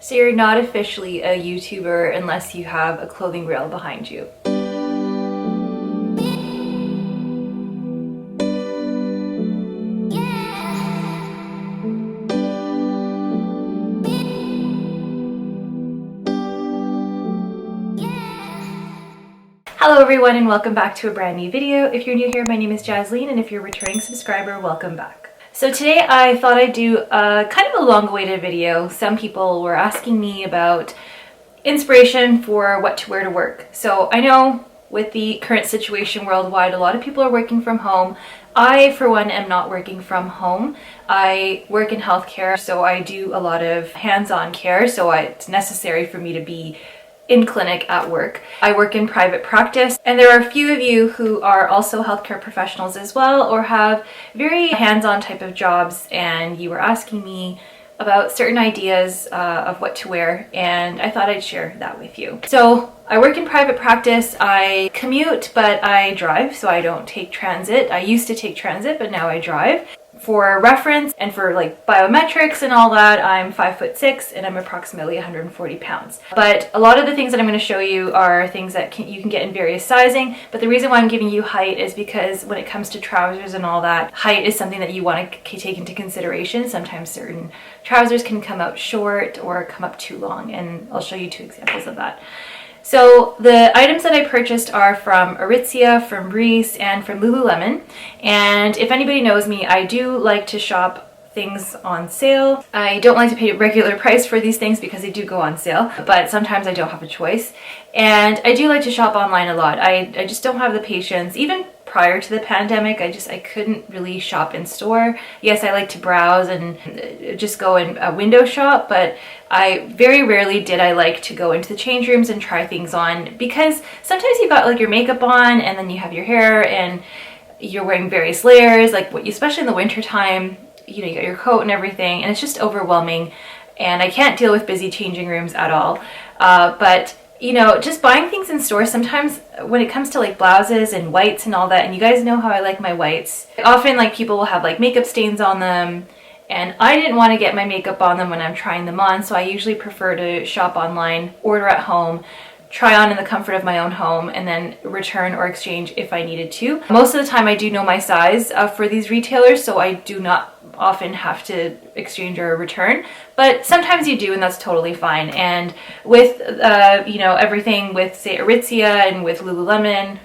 So you're not officially a YouTuber unless you have a clothing rail behind you. Hello everyone and welcome back to a brand new video. If you're new here, my name is Jasleen, and if you're a returning subscriber, welcome back. So today I thought I'd do a kind of a long-awaited video. Some people were asking me about inspiration for what to wear to work. So I know with the current situation worldwide, a lot of people are working from home. I, for one, am not working from home. I work in healthcare, so I do a lot of hands-on care, so it's necessary for me to be in clinic at work. I work in private practice, and there are a few of you who are also healthcare professionals as well, or have very hands-on type of jobs, and you were asking me about certain ideas of what to wear, and I thought I'd share that with you. So I work in private practice. I commute, but I drive, so I don't take transit. I used to take transit, but now I drive. For reference and for like biometrics and all that, I'm 5'6" and I'm approximately 140 pounds. But a lot of the things that I'm going to show you are things that you can get in various sizing. But the reason why I'm giving you height is because when it comes to trousers and all that, height is something that you want to take into consideration. Sometimes certain trousers can come out short or come up too long, and I'll show you two examples of that. So the items that I purchased are from Aritzia, from Reiss, and from Lululemon. And if anybody knows me, I do like to shop things on sale. I don't like to pay regular price for these things because they do go on sale, but sometimes I don't have a choice. And I do like to shop online a lot. I just don't have the patience. Even prior to the pandemic, I couldn't really shop in store. Yes, I like to browse and just go and window shop, but I very rarely did I like to go into the change rooms and try things on, because sometimes you've got like your makeup on and then you have your hair and you're wearing various layers, like especially in the winter time, you know, you got your coat and everything, and it's just overwhelming, and I can't deal with busy changing rooms at all. But you know, just buying things in stores, sometimes when it comes to like blouses and whites and all that, and you guys know how I like my whites, often like people will have like makeup stains on them, and I didn't want to get my makeup on them when I'm trying them on, so I usually prefer to shop online, order at home, try on in the comfort of my own home, and then return or exchange if I needed to. Most of the time I do know my size for these retailers, so I do not often have to exchange or return, but sometimes you do, and that's totally fine. And with you know, everything with say Aritzia and with Lululemon,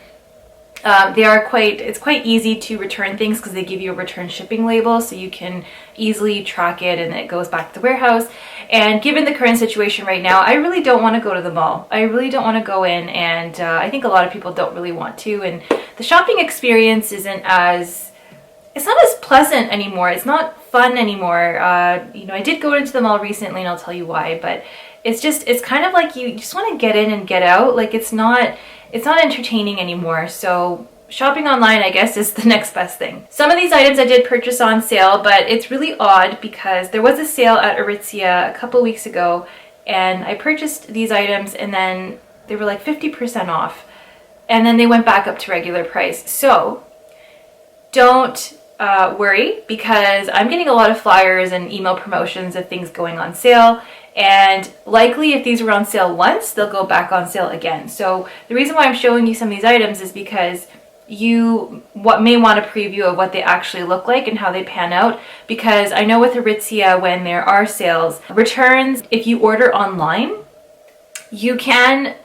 it's quite easy to return things because they give you a return shipping label, so you can easily track it and it goes back to the warehouse. And given the current situation right now, I really don't want to go to the mall. I really don't want to go in, and I think a lot of people don't really want to, and the shopping experience it's not as pleasant anymore. It's not fun anymore. You know, I did go into the mall recently, and I'll tell you why, but it's kind of like you just want to get in and get out. Like it's not entertaining anymore. So shopping online, I guess, is the next best thing. Some of these items I did purchase on sale, but it's really odd because there was a sale at Aritzia a couple weeks ago, and I purchased these items and then they were like 50% off, and then they went back up to regular price. So don't worry, because I'm getting a lot of flyers and email promotions of things going on sale, and likely if these were on sale once, they'll go back on sale again. So the reason why I'm showing you some of these items is because you may want a preview of what they actually look like and how they pan out, because I know with Aritzia, when there are sales, returns, if you order online, you can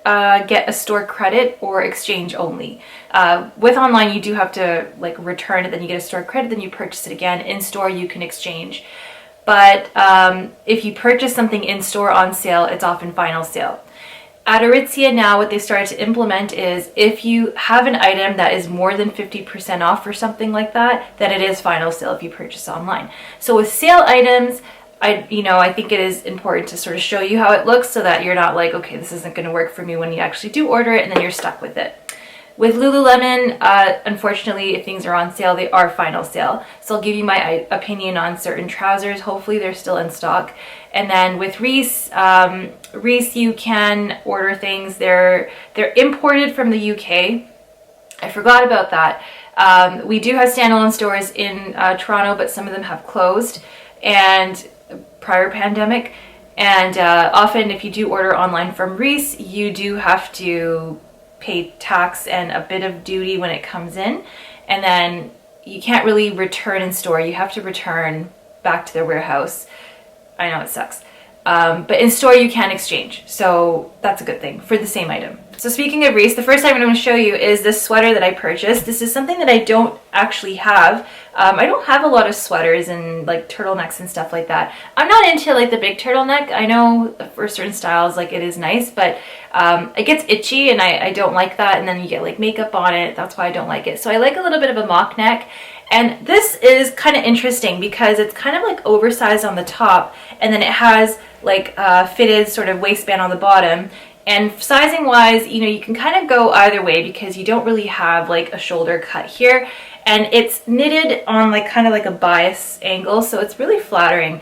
get a store credit or exchange only. With online, you do have to like return it, then you get a store credit, then you purchase it again. In store, you can exchange. But if you purchase something in store on sale, it's often final sale. At Aritzia now, what they started to implement is if you have an item that is more than 50% off or something like that, then it is final sale if you purchase online. So with sale items, I think it is important to sort of show you how it looks so that you're not like, okay, this isn't going to work for me when you actually do order it, and then you're stuck with it. With Lululemon, unfortunately, if things are on sale, they are final sale. So I'll give you my opinion on certain trousers. Hopefully they're still in stock. And then with Reiss, you can order things. They're imported from the UK. I forgot about that. We do have standalone stores in Toronto, but some of them have closed and prior pandemic. And often if you do order online from Reiss, you do have to pay tax and a bit of duty when it comes in. And then you can't really return in store. You have to return back to their warehouse. I know it sucks. But in store you can exchange. So that's a good thing for the same item. So speaking of Reiss, the first item I'm going to show you is this sweater that I purchased. This is something that I don't actually have. I don't have a lot of sweaters and like turtlenecks and stuff like that. I'm not into like the big turtleneck. I know for certain styles like it is nice, but it gets itchy and I don't like that. And then you get like makeup on it. That's why I don't like it. So I like a little bit of a mock neck. And this is kind of interesting because it's kind of like oversized on the top, and then it has like a fitted sort of waistband on the bottom. And sizing wise, you know, you can kind of go either way because you don't really have like a shoulder cut here, and it's knitted on like kind of like a bias angle, so it's really flattering.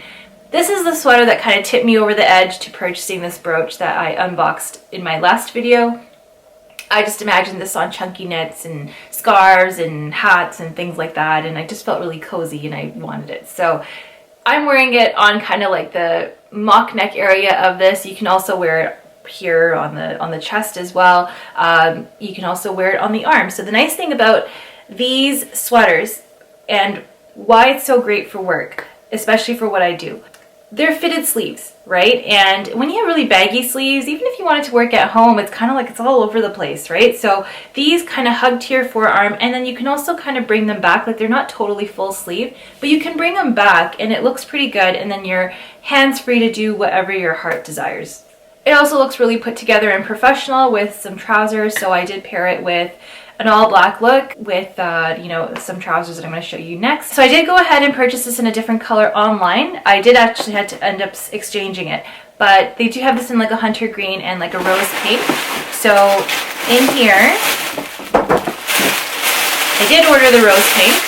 This is the sweater that kind of tipped me over the edge to purchasing this brooch that I unboxed in my last video. I just imagined this on chunky knits and scarves and hats and things like that, and I just felt really cozy and I wanted it. So I'm wearing it on kind of like the mock neck area of this. You can also wear it here on the chest as well. You can also wear it on the arm. So the nice thing about these sweaters and why it's so great for work, especially for what I do, they're fitted sleeves, right? And when you have really baggy sleeves, even if you wanted to work at home, it's kind of like it's all over the place, right? So these kind of hug to your forearm, and then you can also kind of bring them back. Like they're not totally full sleeve, but you can bring them back and it looks pretty good, and then your hands free to do whatever your heart desires. It also looks really put together and professional with some trousers, so I did pair it with an all black look with you know, some trousers that I'm going to show you next. So I did go ahead and purchase this in a different color online. I did actually have to end up exchanging it, but they do have this in like a hunter green and like a rose pink. So in here, I did order the rose pink.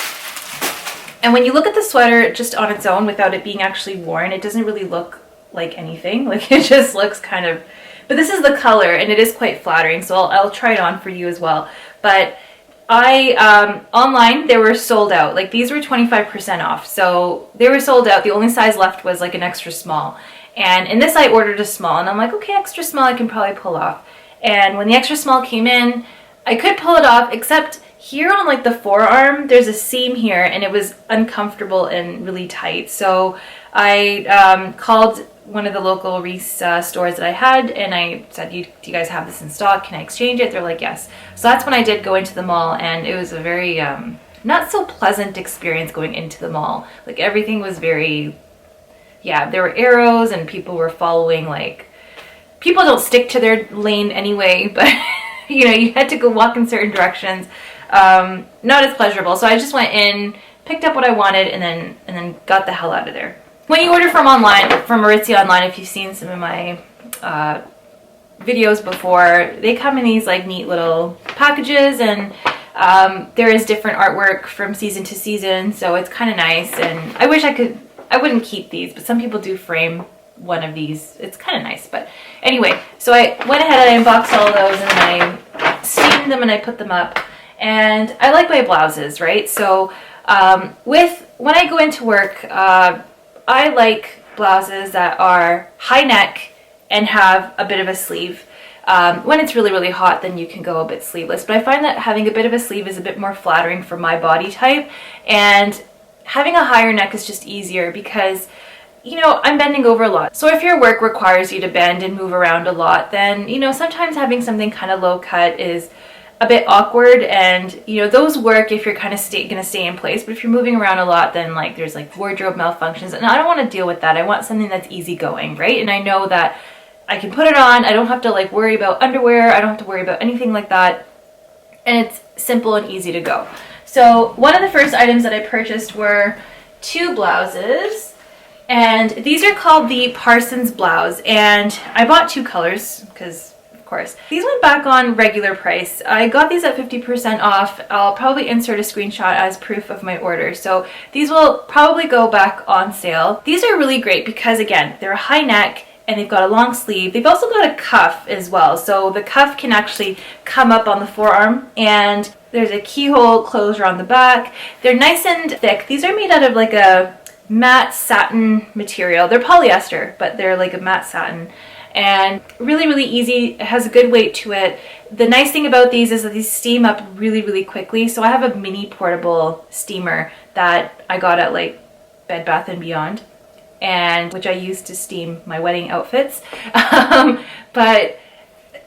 And when you look at the sweater just on its own without it being actually worn, it doesn't really look like anything. Like it just looks kind of, but this is the color and it is quite flattering, so I'll try it on for you as well. But I online they were sold out. Like these were 25% off, so they were sold out. The only size left was like an extra small, and in this I ordered a small, and I'm like, okay, extra small I can probably pull off. And when the extra small came in, I could pull it off, except here on like the forearm there's a seam here and it was uncomfortable and really tight. So I called one of the local Reiss stores that I had, and I said, do you guys have this in stock? Can I exchange it? They're like, yes. So that's when I did go into the mall, and it was a very not so pleasant experience going into the mall. Like everything was very, yeah, there were arrows and people were following, like, people don't stick to their lane anyway, but you know, you had to go walk in certain directions. Not as pleasurable. So I just went in, picked up what I wanted, and then got the hell out of there. When you order from online, from Aritzia online, if you've seen some of my videos before, they come in these like neat little packages, and there is different artwork from season to season, so it's kind of nice. And I wish I wouldn't keep these, but some people do frame one of these. It's kind of nice. But anyway, so I went ahead and I unboxed all of those, and then I steamed them and I put them up. And I like my blouses, right? So when I go into work, I like blouses that are high neck and have a bit of a sleeve. When it's really, really hot, then you can go a bit sleeveless. But I find that having a bit of a sleeve is a bit more flattering for my body type. And having a higher neck is just easier because, you know, I'm bending over a lot. So if your work requires you to bend and move around a lot, then, you know, sometimes having something kind of low cut is a bit awkward, and you know, those work if you're kind of gonna stay in place. But if you're moving around a lot, then like there's like wardrobe malfunctions, and I don't want to deal with that. I want something that's easygoing, right? And I know that I can put it on. I don't have to like worry about underwear. I don't have to worry about anything like that, and it's simple and easy to go. So one of the first items that I purchased were two blouses, and these are called the Parsons Blouse, and I bought two colors because course. These went back on regular price. I got these at 50% off. I'll probably insert a screenshot as proof of my order. So these will probably go back on sale. These are really great because again, they're a high neck and they've got a long sleeve. They've also got a cuff as well. So the cuff can actually come up on the forearm, and there's a keyhole closure on the back. They're nice and thick. These are made out of like a matte satin material. They're polyester, but they're like a matte satin. And really, really easy. It has a good weight to it. The nice thing about these is that these steam up really, really quickly. So I have a mini portable steamer that I got at like Bed Bath & Beyond, and which I use to steam my wedding outfits. But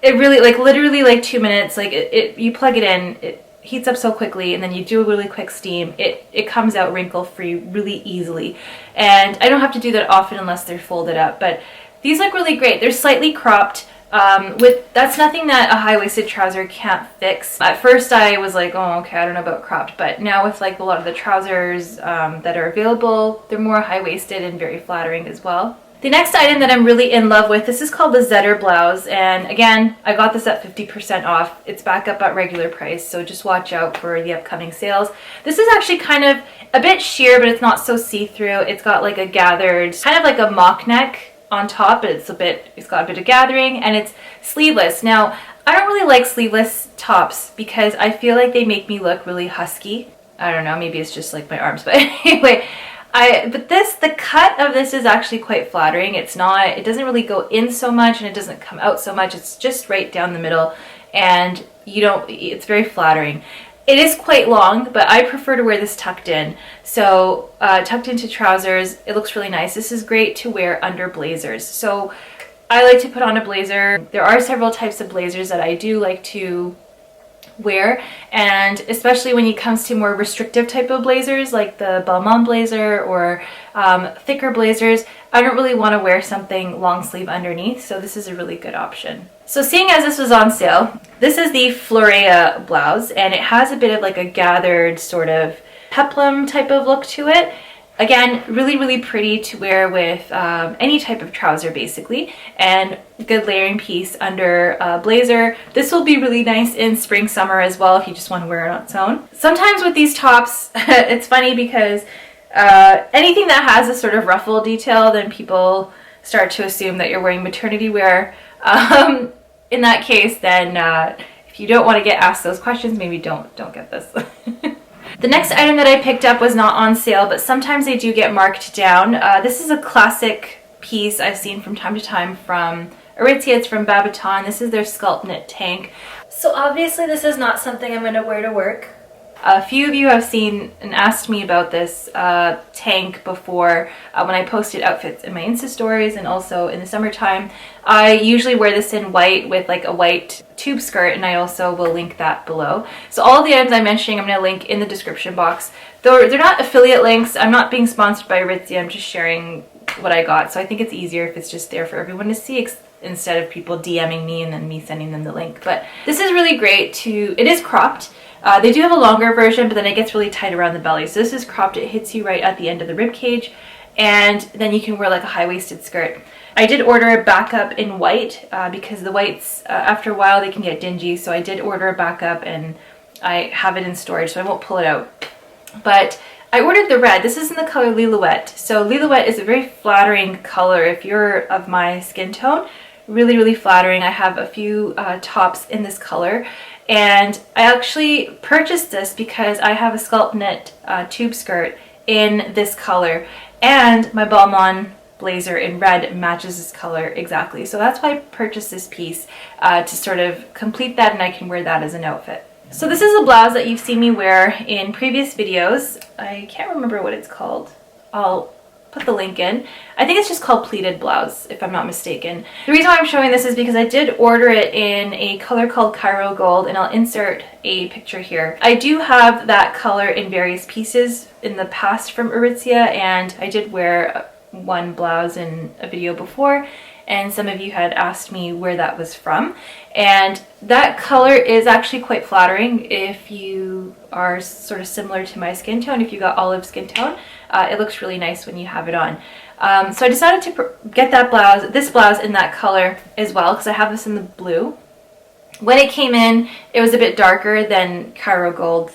it really, like literally like 2 minutes, like you plug it in, it heats up so quickly, and then you do a really quick steam. It comes out wrinkle free really easily. And I don't have to do that often unless they're folded up, but these look really great. They're slightly cropped. That's nothing that a high-waisted trouser can't fix. At first I was like, oh, okay, I don't know about cropped, but now with like a lot of the trousers that are available, they're more high-waisted and very flattering as well. The next item that I'm really in love with, this is called the Zetter blouse, and again, I got this at 50% off. It's back up at regular price, so just watch out for the upcoming sales. This is actually kind of a bit sheer, but it's not so see-through. It's got like a gathered, kind of like a mock neck on top, but it's got a bit of gathering, and it's sleeveless. Now, I don't really like sleeveless tops because I feel like they make me look really husky. I don't know, maybe it's just like my arms, but anyway, the cut of this is actually quite flattering. It doesn't really go in so much, and it doesn't come out so much. It's just right down the middle, and it's very flattering. It is quite long, but I prefer to wear this tucked in. So tucked into trousers, it looks really nice. This is great to wear under blazers. So I like to put on a blazer. There are several types of blazers that I do like to wear, and especially when it comes to more restrictive type of blazers like the Balmain blazer or thicker blazers, I don't really want to wear something long sleeve underneath, so this is a really good option. So seeing as this was on sale, this is the Floreia blouse, and it has a bit of like a gathered sort of peplum type of look to it. Again, really, really pretty to wear with any type of trouser basically, and good layering piece under a blazer. This will be really nice in spring, summer as well if you just want to wear it on its own. Sometimes with these tops, it's funny because anything that has a sort of ruffle detail, then people start to assume that you're wearing maternity wear. In that case, then if you don't want to get asked those questions, maybe don't get this. The next item that I picked up was not on sale, but sometimes they do get marked down. This is a classic piece I've seen from time to time from Aritzia. It's from Babaton. This is their skulpt knit tank. So obviously this is not something I'm going to wear to work. A few of you have seen and asked me about this tank before when I posted outfits in my Insta stories and also in the summertime. I usually wear this in white with like a white tube skirt, and I also will link that below. So all the items I'm mentioning I'm going to link in the description box. Though they're not affiliate links, I'm not being sponsored by Aritzia, I'm just sharing what I got. So I think it's easier if it's just there for everyone to see instead of people DMing me and then me sending them the link. But this is really great it is cropped. They do have a longer version, but then it gets really tight around the belly. So this is cropped. It hits you right at the end of the rib cage, and then you can wear like a high-waisted skirt. I did order a backup in white because the whites, after a while, they can get dingy. So I did order a backup, and I have it in storage, so I won't pull it out. But I ordered the red. This is in the color Lillouette. So Lillouette is a very flattering color if you're of my skin tone. Really, really flattering. I have a few tops in this color. And I actually purchased this because I have a skulpt knit tube skirt in this color, and my Balmain blazer in red matches this color exactly. So that's why I purchased this piece to sort of complete that, and I can wear that as an outfit. So this is a blouse that you've seen me wear in previous videos. I can't remember what it's called. I'll put the link in. I think it's just called pleated blouse, if I'm not mistaken. The reason why I'm showing this is because I did order it in a color called Cairo Gold, and I'll insert a picture here. I do have that color in various pieces in the past from Aritzia, and I did wear one blouse in a video before, and some of you had asked me where that was from. And that color is actually quite flattering if you are sort of similar to my skin tone. If you got olive skin tone, it looks really nice when you have it on. So I decided to get this blouse in that color as well, because I have this in the blue. When it came in, it was a bit darker than Cairo Gold.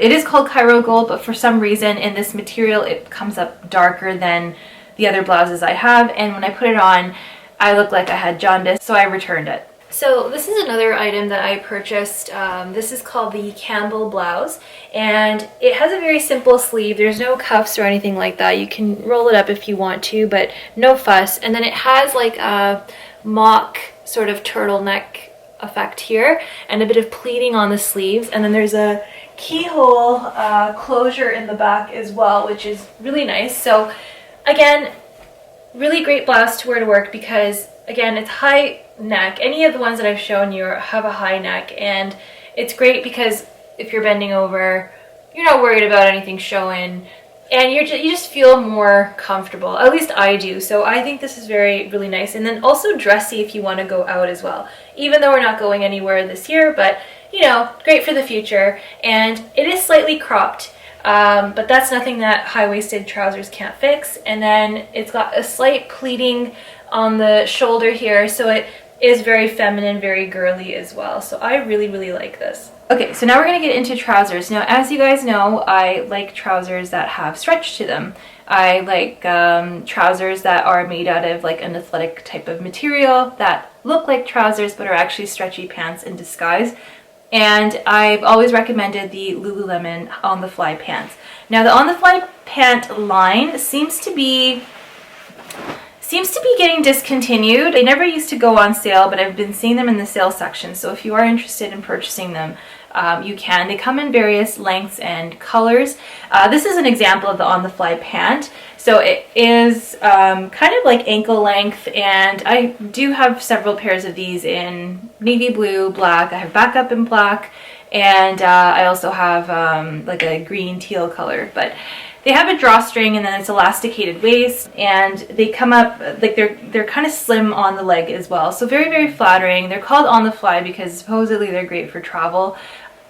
It is called Cairo Gold, but for some reason in this material it comes up darker than the other blouses I have, and when I put it on, I looked like I had jaundice, so I returned it. So this is another item that I purchased. This is called the Campbell blouse, and it has a very simple sleeve. There's no cuffs or anything like that. You can roll it up if you want to, but no fuss. And then it has like a mock sort of turtleneck effect here and a bit of pleating on the sleeves. And then there's a keyhole closure in the back as well, which is really nice. So again, really great blouse to wear to work because again, it's high neck. Any of the ones that I've shown you have a high neck, and it's great because if you're bending over, you're not worried about anything showing, and you just feel more comfortable. At least I do. So I think this is really nice. And then also dressy if you want to go out as well. Even though we're not going anywhere this year, but you know, great for the future. And it is slightly cropped, but that's nothing that high-waisted trousers can't fix. And then it's got a slight pleating on the shoulder here, so it is very feminine, very girly as well. So I really like this. Okay, so now we're gonna get into trousers. Now, as you guys know, I like trousers that have stretch to them. I like trousers that are made out of like an athletic type of material that look like trousers but are actually stretchy pants in disguise. And I've always recommended the Lululemon On the Fly pants. Now, the On the Fly pant line seems to be getting discontinued. They never used to go on sale, but I've been seeing them in the sale section. So if you are interested in purchasing them, you can. They come in various lengths and colors. This is an example of the On the Fly pant. So it is kind of like ankle length, and I do have several pairs of these in navy blue, black. I have backup in black, and I also have like a green teal color. But they have a drawstring, and then it's elasticated waist, and they come up like they're kind of slim on the leg as well. So very flattering. They're called On the Fly because supposedly they're great for travel.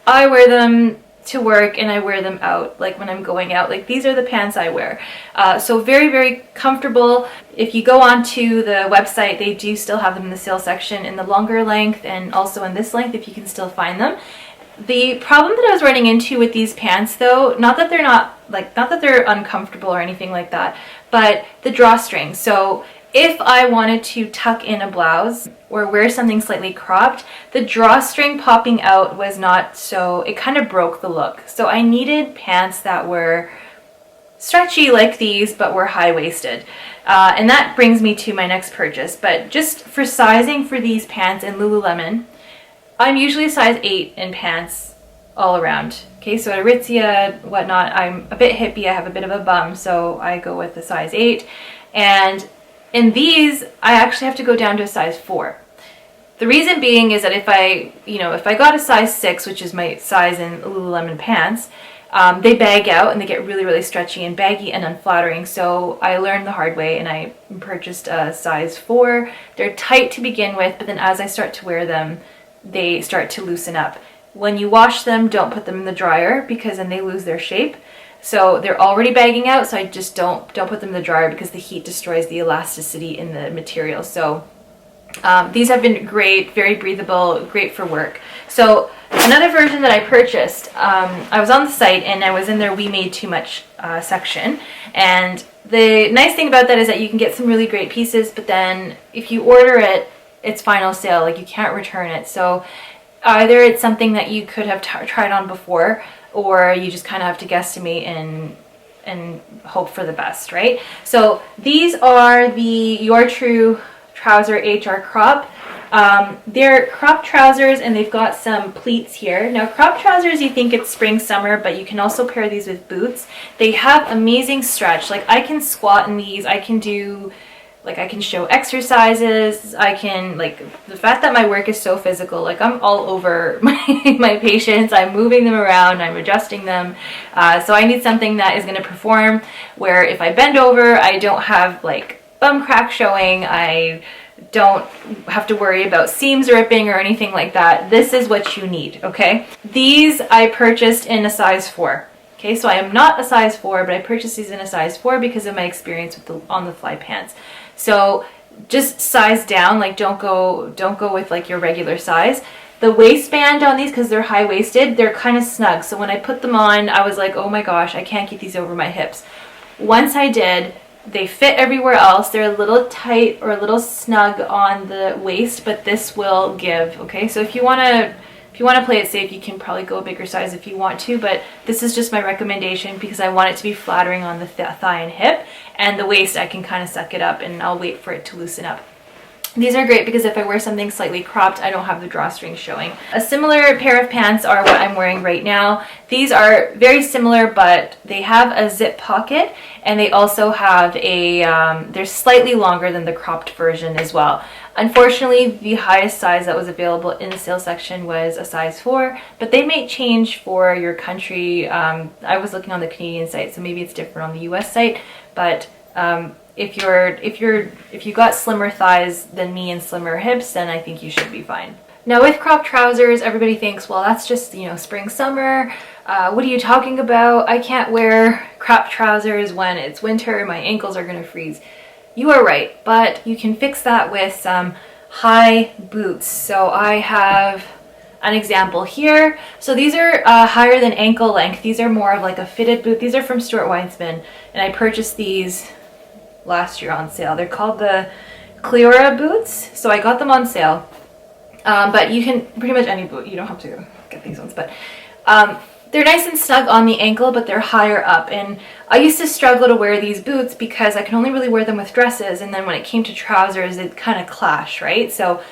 I wear them to work and I wear them out, like when I'm going out. Like these are the pants I wear. So very comfortable. If you go onto the website, they do still have them in the sale section in the longer length and also in this length if you can still find them. The problem that I was running into with these pants though, not that they're uncomfortable or anything like that, but the drawstring. So if I wanted to tuck in a blouse or wear something slightly cropped, the drawstring popping out was not so, it kind of broke the look. So I needed pants that were stretchy like these, but were high-waisted. And that brings me to my next purchase. But just for sizing for these pants in Lululemon, I'm usually a size 8 in pants all around. Okay, so at Aritzia, whatnot, I'm a bit hippie, I have a bit of a bum, so I go with the size 8. And in these, I actually have to go down to a size 4. The reason being is that if I got a size 6, which is my size in Lululemon pants, they bag out and they get really stretchy and baggy and unflattering. So I learned the hard way and I purchased a size 4. They're tight to begin with, but then as I start to wear them, they start to loosen up. When you wash them, don't put them in the dryer because then they lose their shape. So they're already bagging out, so I just don't put them in the dryer because the heat destroys the elasticity in the material. So these have been great, very breathable, great for work. So another version that I purchased, I was on the site and I was in their We Made Too Much section. And the nice thing about that is that you can get some really great pieces, but then if you order it, it's final sale, like you can't return it. So either it's something that you could have tried on before, or you just kind of have to guesstimate and hope for the best, right? So these are the Your True Trouser HR Crop. They're crop trousers and they've got some pleats here. Now crop trousers, you think it's spring, summer, but you can also pair these with boots. They have amazing stretch. Like I can squat in these, I can show exercises, the fact that my work is so physical, like I'm all over my patients, I'm moving them around, I'm adjusting them, so I need something that is going to perform, where if I bend over, I don't have like bum crack showing, I don't have to worry about seams ripping or anything like that. This is what you need, okay? These I purchased in a size 4. Okay, so I am not a size 4, but I purchased these in a size 4 because of my experience with the On the Fly pants. So just size down, like don't go with like your regular size. The waistband on these, because they're high-waisted, they're kind of snug. So when I put them on, I was like, oh my gosh, I can't get these over my hips. Once I did, They fit everywhere else. They're a little tight or a little snug on the waist, but this will give, okay? So if you want to play it safe, you can probably go a bigger size if you want to, but this is just my recommendation because I want it to be flattering on the thigh and hip, and the waist I can kind of suck it up and I'll wait for it to loosen up. These are great because if I wear something slightly cropped, I don't have the drawstring showing. A similar pair of pants are what I'm wearing right now. These are very similar, but they have a zip pocket, and they also have a, they're slightly longer than the cropped version as well. Unfortunately, the highest size that was available in the sale section was a size 4, but they may change for your country. I was looking on the Canadian site, so maybe it's different on the US site, but if you got slimmer thighs than me and slimmer hips, then I think you should be fine. Now with crop trousers, everybody thinks, well, that's just, you know, spring, summer. What are you talking about? I can't wear crop trousers when it's winter. My ankles are going to freeze. You are right, but you can fix that with some high boots. So I have an example here. So these are higher than ankle length. These are more of like a fitted boot. These are from Stuart Weitzman, and I purchased these last year on sale. They're called the Cleora boots, so I got them on sale. But you can pretty much any boot, you don't have to get these ones, but they're nice and snug on the ankle, but they're higher up, and I used to struggle to wear these boots because I can only really wear them with dresses, and then when it came to trousers it kind of clash, right? So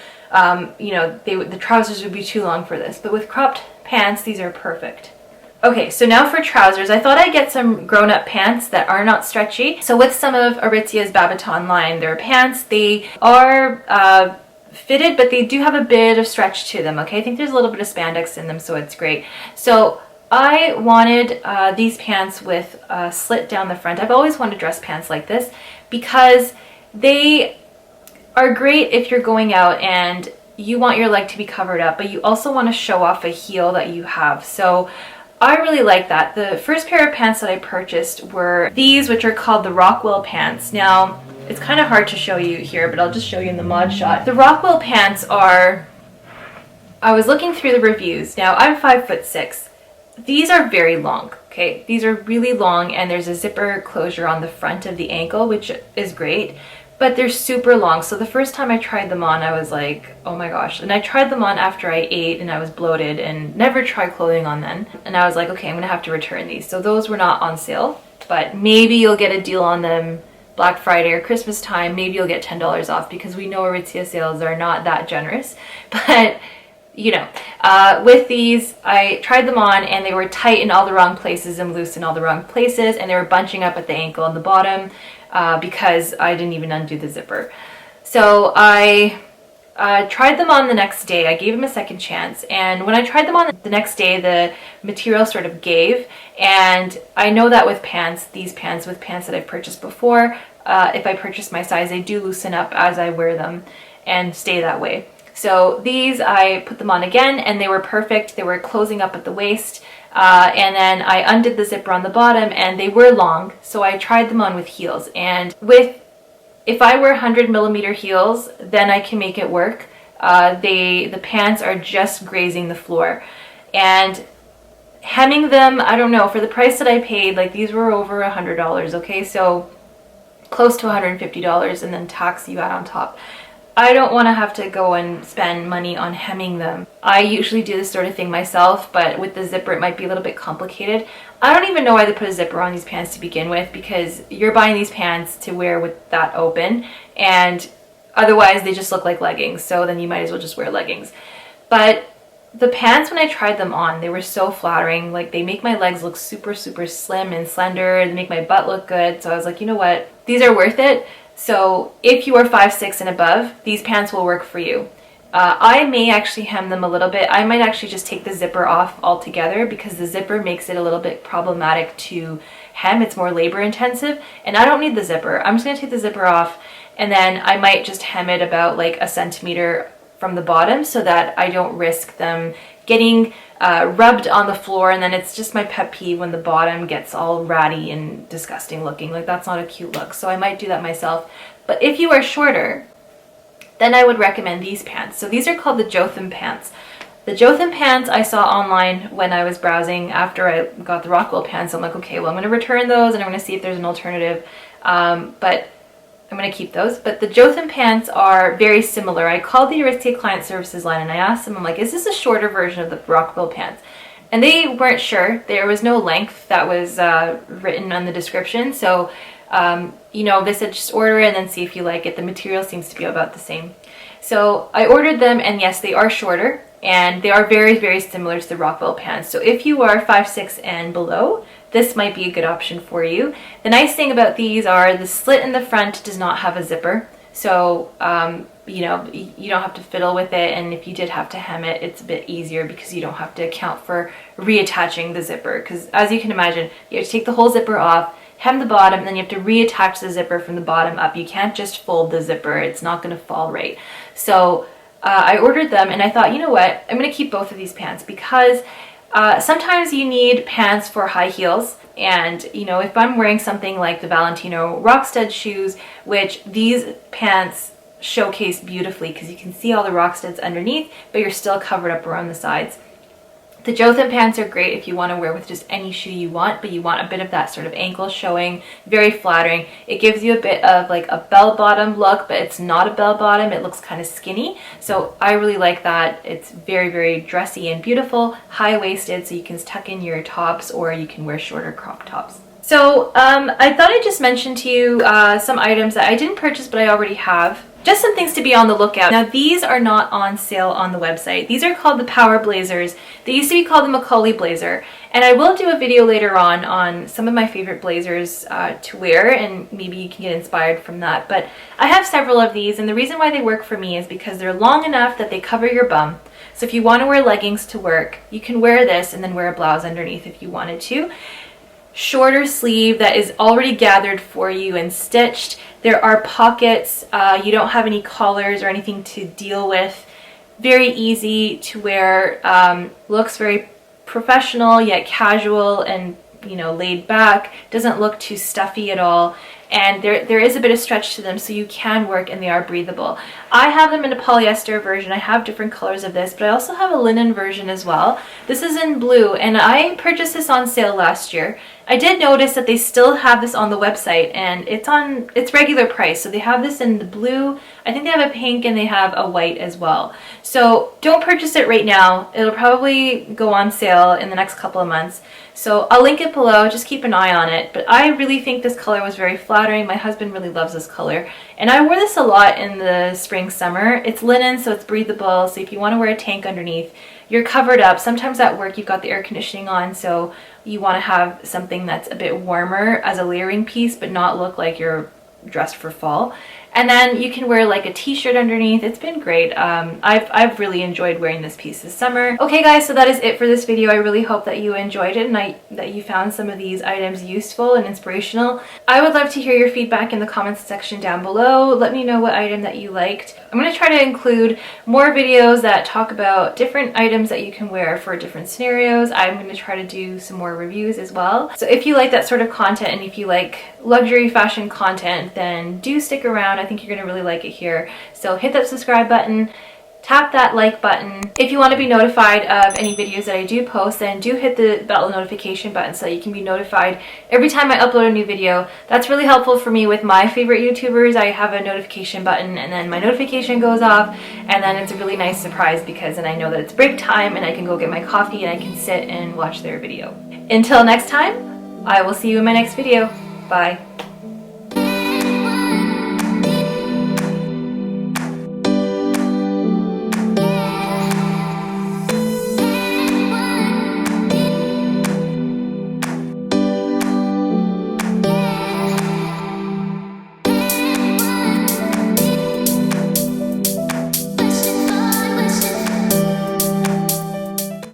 you know, the trousers would be too long for this, but with cropped pants these are perfect. Okay, so now for trousers, I thought I'd get some grown-up pants that are not stretchy. So with some of Aritzia's Babaton line, their pants, they are fitted, but they do have a bit of stretch to them, okay? I think there's a little bit of spandex in them, so it's great. So I wanted these pants with a slit down the front. I've always wanted dress pants like this because they are great if you're going out and you want your leg to be covered up, but you also want to show off a heel that you have. So I really like that. The first pair of pants that I purchased were these, which are called the Rockwell pants. Now, it's kind of hard to show you here, but I'll just show you in the mod shot. The Rockwell pants are, I was looking through the reviews. Now, I'm 5'6". These are very long, okay? These are really long, and there's a zipper closure on the front of the ankle, which is great, but they're super long. So the first time I tried them on, I was like, oh my gosh. And I tried them on after I ate and I was bloated and never tried clothing on then. And I was like, okay, I'm gonna have to return these. So those were not on sale, but maybe you'll get a deal on them Black Friday or Christmas time. Maybe you'll get $10 off because we know Aritzia sales are not that generous. But you know, with these, I tried them on and they were tight in all the wrong places and loose in all the wrong places, and they were bunching up at the ankle and the bottom because I didn't even undo the zipper. So I tried them on the next day. I gave them a second chance, and when I tried them on the next day, the material sort of gave, and I know that with pants, these pants, with pants that I've purchased before, if I purchase my size, they do loosen up as I wear them and stay that way. So these, I put them on again and they were perfect. They were closing up at the waist, and then I undid the zipper on the bottom and they were long, so I tried them on with heels. And if I wear 100mm heels, then I can make it work. The pants are just grazing the floor. And hemming them, I don't know, for the price that I paid, like these were over $100, okay? So close to $150, and then tax you add on top. I don't want to have to go and spend money on hemming them. I usually do this sort of thing myself, but with the zipper it might be a little bit complicated. I don't even know why they put a zipper on these pants to begin with, because you're buying these pants to wear with that open, and otherwise they just look like leggings, so then you might as well just wear leggings. But the pants, when I tried them on, they were so flattering. Like, they make my legs look super, super slim and slender, they make my butt look good, so I was like, you know what, these are worth it. So if you are 5'6" and above, these pants will work for you. I may actually hem them a little bit. I might actually just take the zipper off altogether, because the zipper makes it a little bit problematic to hem. It's more labor intensive, and I don't need the zipper. I'm just gonna take the zipper off, and then I might just hem it about like 1 centimeter from the bottom, so that I don't risk them getting rubbed on the floor, and then it's just my pet peeve when the bottom gets all ratty and disgusting looking. Like, that's not a cute look, so I might do that myself. But if you are shorter, then I would recommend these pants. So these are called the Jotham pants. The Jotham pants I saw online when I was browsing after I got the Rockwell pants. I'm like, okay, well, I'm going to return those and I'm going to see if there's an alternative. but I'm going to keep those. But the Jotham pants are very similar. I called the Aritzia Client Services line and I asked them, I'm like, is this a shorter version of the Rockwell pants? And they weren't sure. There was no length that was written on the description. So, you know, they said just order it and then see if you like it. The material seems to be about the same. So I ordered them, and yes, they are shorter and they are very, very similar to the Rockwell pants. So if you are 5'6" and below, this might be a good option for you. The nice thing about these are the slit in the front does not have a zipper. So, you know, you don't have to fiddle with it. And if you did have to hem it, it's a bit easier because you don't have to account for reattaching the zipper. Because as you can imagine, you have to take the whole zipper off, hem the bottom, and then you have to reattach the zipper from the bottom up. You can't just fold the zipper. It's not going to fall right. So I ordered them and I thought, you know what, I'm going to keep both of these pants because sometimes you need pants for high heels. And, you know, if I'm wearing something like the Valentino Rockstud shoes, which these pants showcase beautifully because you can see all the Rockstuds underneath, but you're still covered up around the sides. The Jotham pants are great if you want to wear with just any shoe you want, but you want a bit of that sort of ankle showing, very flattering. It gives you a bit of like a bell bottom look, but it's not a bell bottom. It looks kind of skinny. So I really like that. It's very, very dressy and beautiful, high-waisted, so you can tuck in your tops or you can wear shorter crop tops. So I thought I'd just mention to you some items that I didn't purchase, but I already have. Just some things to be on the lookout. Now these are not on sale on the website. These are called the Power Blazers. They used to be called the Macaulay Blazer. And I will do a video later on some of my favorite blazers to wear, and maybe you can get inspired from that. But I have several of these, and the reason why they work for me is because they're long enough that they cover your bum. So if you want to wear leggings to work, you can wear this and then wear a blouse underneath if you wanted to. Shorter sleeve that is already gathered for you and stitched. There are pockets. You don't have any collars or anything to deal with. Very easy to wear. Looks very professional yet casual and, you know, laid back. Doesn't look too stuffy at all. And there is a bit of stretch to them, so you can work and they are breathable. I have them in a polyester version. I have different colors of this, but I also have a linen version as well. This is in blue, and I purchased this on sale last year. I did notice that they still have this on the website, and it's regular price. So they have this in the blue. I think they have a pink and they have a white as well. So don't purchase it right now. It'll probably go on sale in the next couple of months. So I'll link it below, just keep an eye on it. But I really think this color was very flattering. My husband really loves this color. And I wore this a lot in the spring, summer. It's linen, so it's breathable. So if you want to wear a tank underneath, you're covered up. Sometimes at work you've got the air conditioning on, so you want to have something that's a bit warmer as a layering piece, but not look like you're dressed for fall. And then you can wear like a t-shirt underneath. It's been great. I've really enjoyed wearing this piece this summer. Okay guys, so that is it for this video. I really hope that you enjoyed it and that you found some of these items useful and inspirational. I would love to hear your feedback in the comments section down below. Let me know what item that you liked. I'm going to try to include more videos that talk about different items that you can wear for different scenarios. I'm going to try to do some more reviews as well. So if you like that sort of content and if you like luxury fashion content, then do stick around. I think you're going to really like it here. So hit that subscribe button, tap that like button. If you want to be notified of any videos that I do post, then do hit the bell notification button so that you can be notified every time I upload a new video. That's really helpful for me with my favorite YouTubers. I have a notification button and then my notification goes off, and then it's a really nice surprise because then I know that it's break time and I can go get my coffee and I can sit and watch their video. Until next time, I will see you in my next video. Bye.